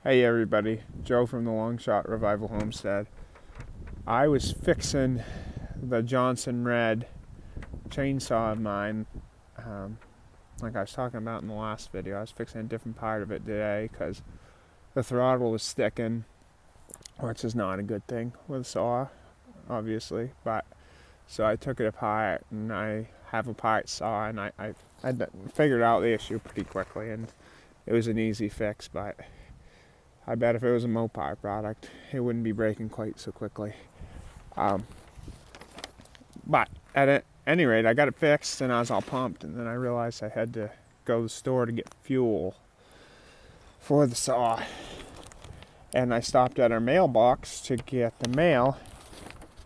Hey everybody, Joe from the Long Shot Revival Homestead. I was fixing the Johnson Red chainsaw of mine, like I was talking about in the last video. I was fixing a different part of it today because the throttle was sticking, which is not a good thing with a saw, obviously. But so I took it apart, and I have a part saw, and I figured out the issue pretty quickly, and it was an easy fix. But I bet if it was a Mopar product, it wouldn't be breaking quite so quickly. But at any rate, I got it fixed and I was all pumped. And then I realized I had to go to the store to get fuel for the saw. And I stopped at our mailbox to get the mail.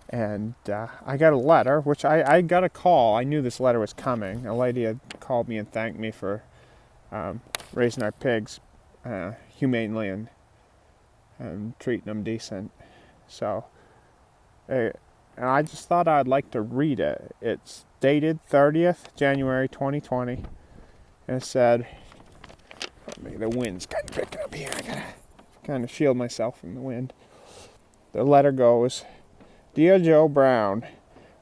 And I got a letter, which I got a call. I knew this letter was coming. A lady had called me and thanked me for raising our pigs humanely and treating them decent. So, and I just thought I'd like to read it. It's dated 30th January 2020, and it said, maybe the wind's kind of picking up here. I gotta kind of shield myself from the wind. The letter goes, Dear Joe Brown,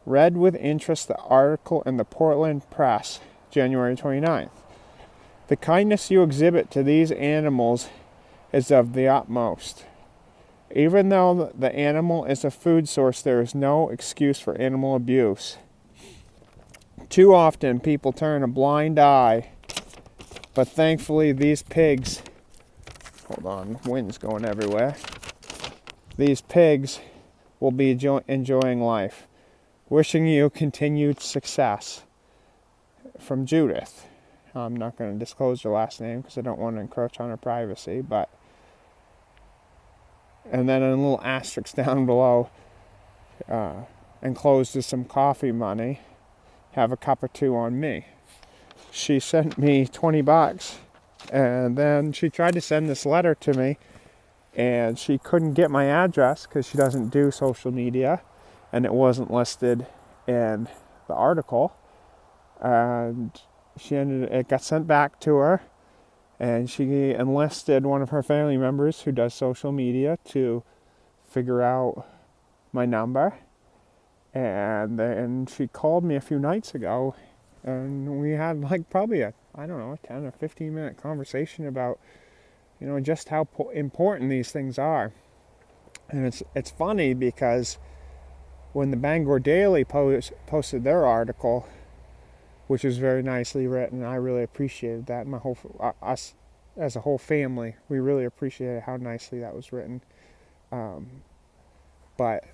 read with interest the article in the Portland Press, January 29th. The kindness you exhibit to these animals is of the utmost. Even though the animal is a food source, there is no excuse for animal abuse. Too often people turn a blind eye, but thankfully these pigs, hold on, wind's going everywhere. These pigs will be enjoying life. Wishing you continued success. From Judith. I'm not going to disclose her last name because I don't want to encroach on her privacy, but and then a little asterisk down below, enclosed is some coffee money. Have a cup or two on me. She sent me $20, and then she tried to send this letter to me, and she couldn't get my address because she doesn't do social media, and it wasn't listed in the article. And it got sent back to her, and she enlisted one of her family members who does social media to figure out my number. And then she called me a few nights ago, and we had like probably a 10 or 15 minute conversation about, just how important these things are. And it's funny because when the Bangor Daily posted their article, which was very nicely written, I really appreciated that. Us as a whole family, we really appreciated how nicely that was written. But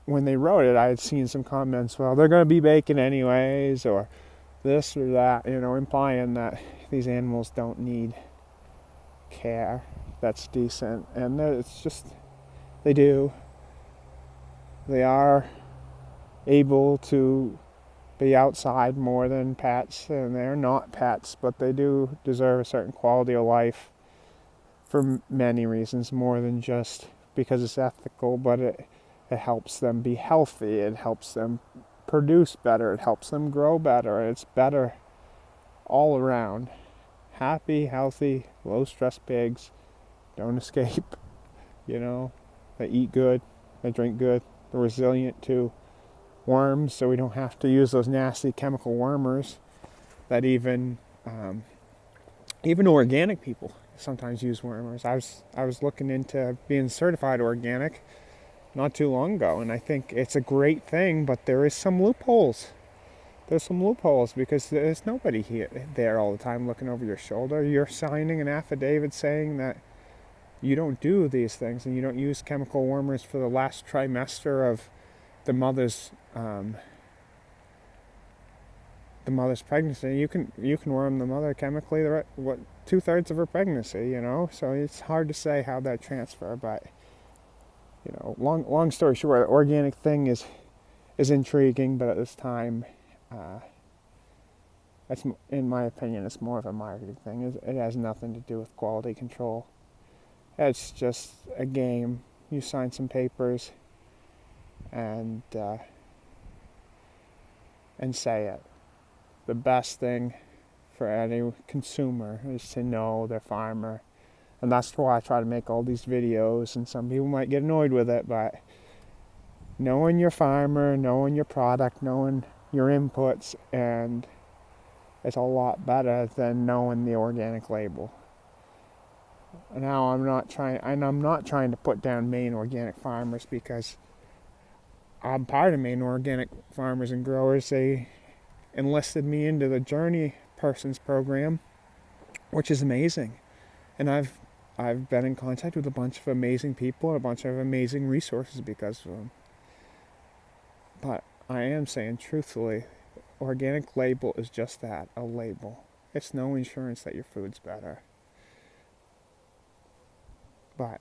when they wrote it, I had seen some comments, well, they're going to be bacon anyways, or this or that, implying that these animals don't need care that's decent. And it's just, they do. They are able to be outside more than pets, and they're not pets, but they do deserve a certain quality of life for many reasons, more than just because it's ethical, but it helps them be healthy, it helps them produce better, it helps them grow better, it's better all around. Happy, healthy, low-stress pigs don't escape, they eat good, they drink good, they're resilient to worms, so we don't have to use those nasty chemical wormers that even organic people sometimes use wormers. I was looking into being certified organic not too long ago, and I think it's a great thing, but there is some loopholes. There's some loopholes because there's nobody there all the time looking over your shoulder. You're signing an affidavit saying that you don't do these things and you don't use chemical wormers for the last trimester of the mother's pregnancy. You can worm the mother chemically 2/3 of her pregnancy, so it's hard to say how that transfer, but long story short, the organic thing is intriguing, but at this time that's, in my opinion, it's more of a marketing thing. It has nothing to do with quality control. It's just a game. You sign some papers and say it. The best thing for any consumer is to know their farmer And that's why I try to make all these videos, and some people might get annoyed with it, but knowing your farmer, knowing your product, knowing your inputs, and it's a lot better than knowing the organic label. Now I'm not trying to put down Maine organic farmers, because I'm part of Maine Organic Farmers and Growers. They enlisted me into the Journey Persons program, which is amazing. And I've been in contact with a bunch of amazing people and a bunch of amazing resources because of them. But I am saying truthfully, organic label is just that, a label. It's no insurance that your food's better. But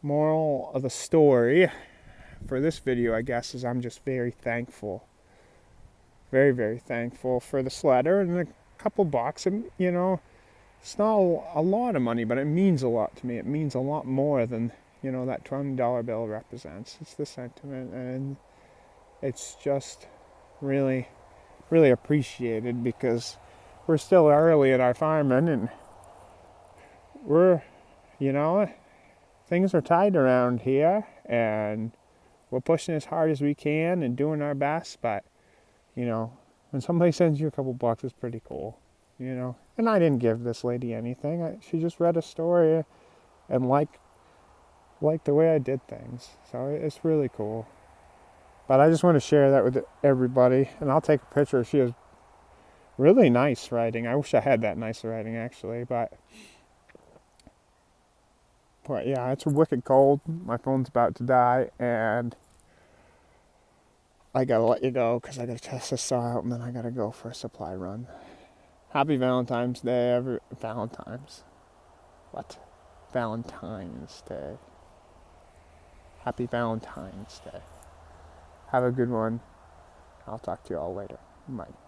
moral of the story for this video, I guess, is I'm just very thankful. Very, very thankful for this letter and a couple bucks. And, you know, it's not a lot of money, but it means a lot to me. It means a lot more than, you know, that $20 bill represents. It's the sentiment, and it's just really, really appreciated, because we're still early in our farming, and we're, you know, things are tight around here, and we're pushing as hard as we can and doing our best. But, you know, when somebody sends you a couple bucks, it's pretty cool, you know. And I didn't give this lady anything. She just read a story and liked the way I did things. So it's really cool. But I just want to share that with everybody. And I'll take a picture. She has really nice writing. I wish I had that nice writing, actually. But yeah, it's wicked cold. My phone's about to die. And I got to let you go because I got to test this saw out. And then I got to go for a supply run. Happy Valentine's Day. Valentine's Day. Happy Valentine's Day. Have a good one. I'll talk to you all later. Bye.